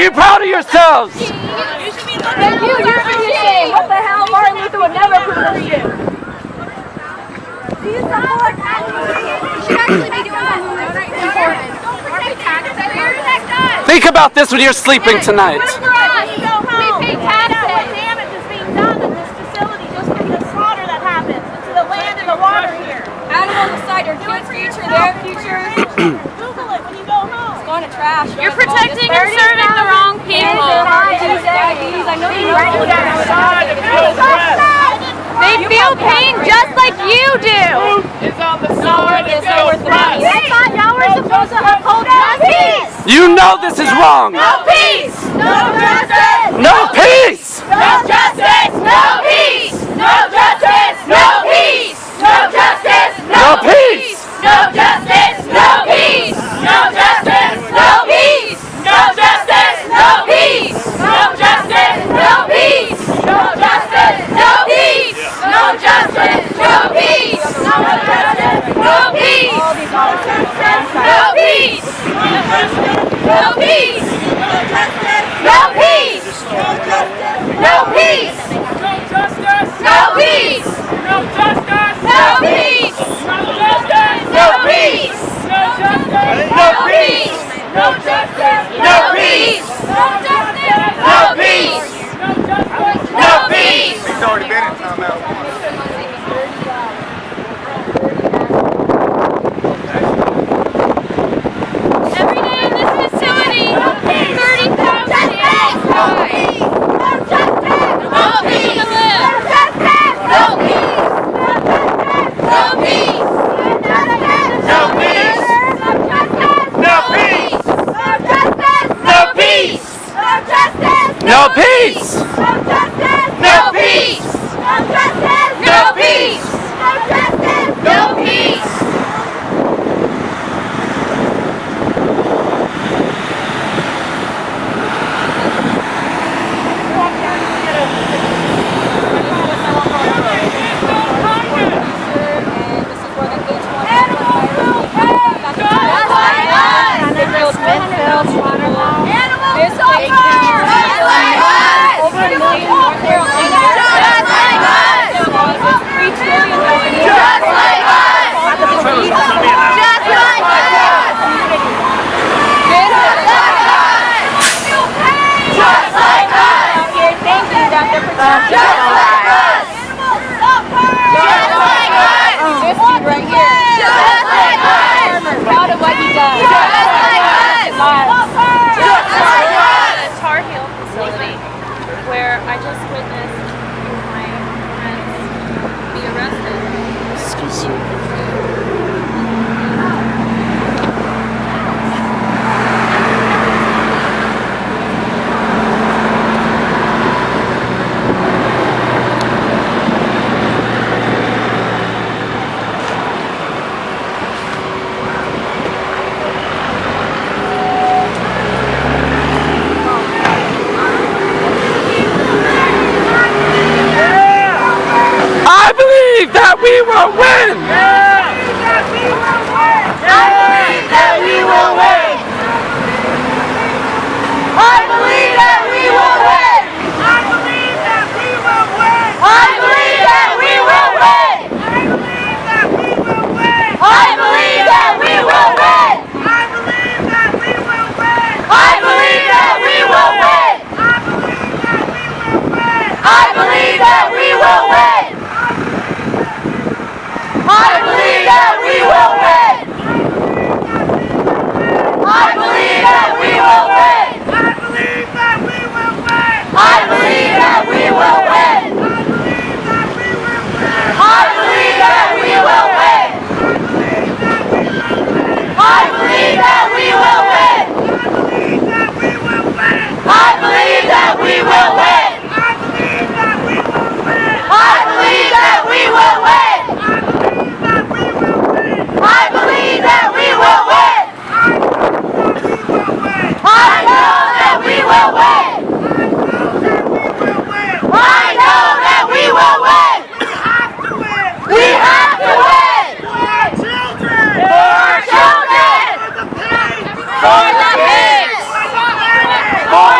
you proud of yourselves? You should be ashamed. What the hell? Martin Luther would never approve of you. You should actually be doing something important. Think about this when you're sleeping tonight. We pay taxes. What damage is being done in this facility just from the slaughter that happens to the land and the water here. Animals aside, your kids' future, their futures. Google it when you go home. It's going to trash. You're protecting and serving the wrong people. I know you They feel pain just like you do. It's on the side of your breast. Y'all were supposed to uphold justice. You know this is wrong. No peace. No justice. No peace. No justice. No peace. No justice. No peace. No justice. No peace. No justice. No peace. No justice. No peace. No justice. No peace. No justice. No peace. No justice. No peace. No justice. No peace. No justice. No peace. No peace. No peace. No peace. No peace. No justice! No peace. No justice! No peace. No justice! No peace. No justice! No peace. No justice! No peace. No justice! No peace. No justice! No peace. He's already been in timeout. Every day in this facility, 30,000 animals die. No justice. No reason to live. No justice. No peace. No peace. No peace. No peace! No justice. No peace! No justice. No peace. No justice. No peace! No justice. No peace! No justice. No peace! Smithfield, slaughterhouse. Animals This big suffer. Just like us. Over a million North Carolina. Just like us. Causes $3 trillion. Just like us. Just like us. Just like us. Just like us. Here, thank you, Dr. Patel. Just like us. Animals suffer. Just like us. This dude right here. Just like us. Proud of what he does. Just like us. Just like us. The Tarheel facility, where I just witnessed my friends be arrested. Excuse me. I believe that we will win. I believe that we will win. I believe that we will win. I believe that we will win. I believe that we will win. I believe that we will win. I believe that we will win. I believe that we will win. I believe that we will win. I believe that we will win. I believe that we will win. I believe that we will win. I believe that we will win. I believe that we will win. I believe that we will win. I believe that we will win. I believe that we will win. I know that we will win. I know that we will win. We have to win. For our children. For the pigs. For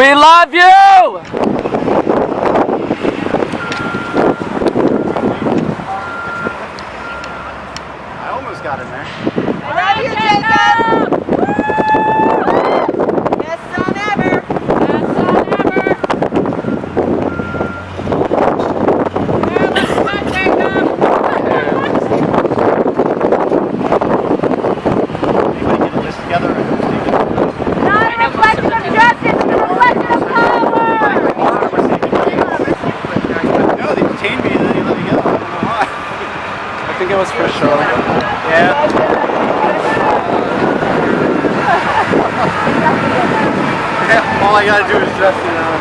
We love you! I almost got in there. Love you, Jacob! Best son ever! Best son ever. Yeah, let's go, Jacob. Anybody get this together? Not a reflection of justice, it's a reflection of power! No, they detained me and then he let me go. I don't know why. I think it was for sure. Yeah. All I gotta do is just, you know.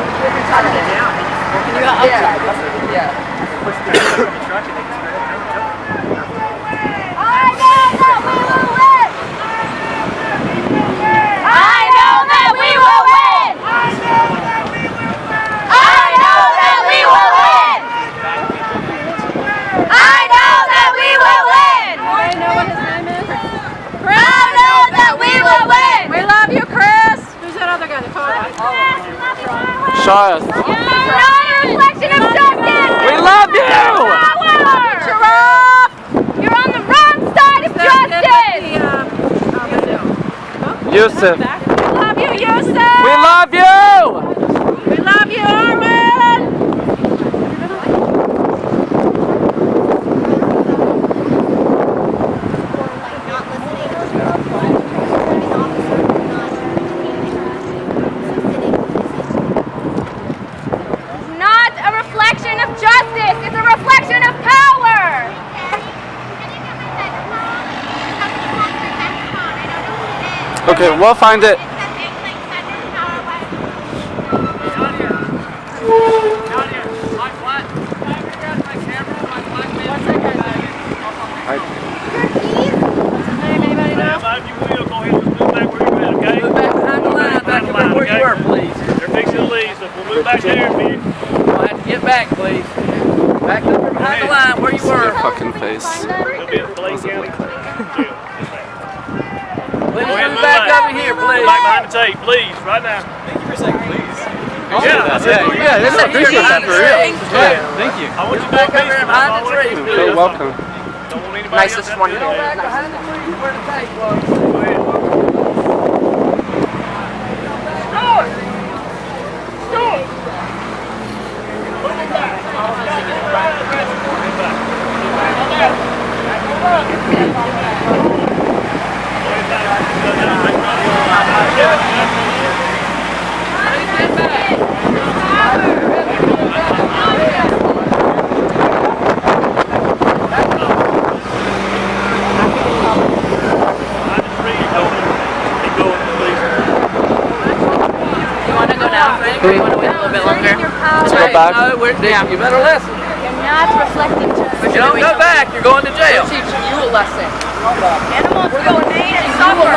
I know that we will win! I know that we will win! I know that we will win! I know what his name is. I know that we will win! We love you, Chris. Who's that other guy? The photo. Show us. Not a reflection of justice! We love you! Giraffe! You're on the wrong side of justice! Yusuf. We love you, Yusuf! We love you! We love you, Arwen! Not a reflection of justice, it's a reflection of power! Okay, we'll find it. They're fixing to leave, so we'll move back there. We'll have to get back, please. Back up from behind the line where you See your were. fucking face. We'll be at Blaine County. Please ahead, move move back back. over here, please. Back behind the tape, please, right now. Thank you for saying please. Yeah, That's appreciate that for real. Yeah, thank you. I want you back over here behind the tree. You're welcome. Don't want anybody else out there. Back behind the tree where the tape was. Or you want to wait a little bit longer? Let's go back. No, you better listen. You're not reflecting justice. If you don't go back, you're going to jail. Teach you a lesson. Animals will need and suffer.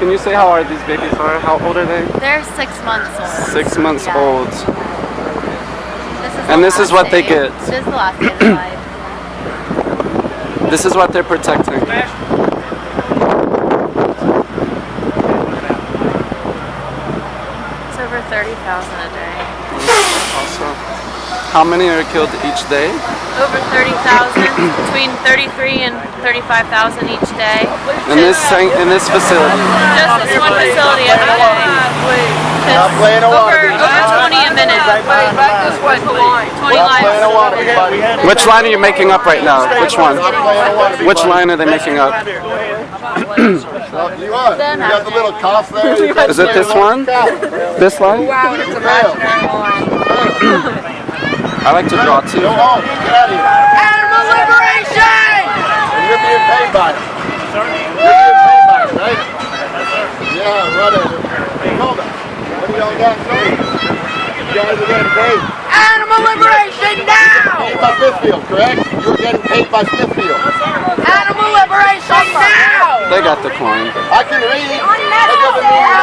Can you say how old these babies are? How old are they? They're 6 months old. 6 months Yeah. old. And this is what they get. This is the last day of their life. This is what they're protecting. It's over 30,000 a day. Also, how many are killed each day? Over 30,000, between 33 and 35,000 each day. In this facility. Just this one facility every day. Not playing a water. Over 20 a minute. Back this way, please. 20 Playing a lives. water, buddy. Which line are you making up right now? Which one? Not playing a water. Which line are they making up? You are. You got the little cough there. Is it this one? This line? Wow, it's a fail. I like to draw too. Go home. Get out of here. Animal liberation! And you're being paid by it. You're being paid by it, right? Yeah, run it. Hold it. What do y'all got going? You guys are getting paid. Animal liberation now! Paid by Smithfield, correct? You're getting paid by Smithfield. Animal liberation now! They got the coin. I can read. Unnecessary!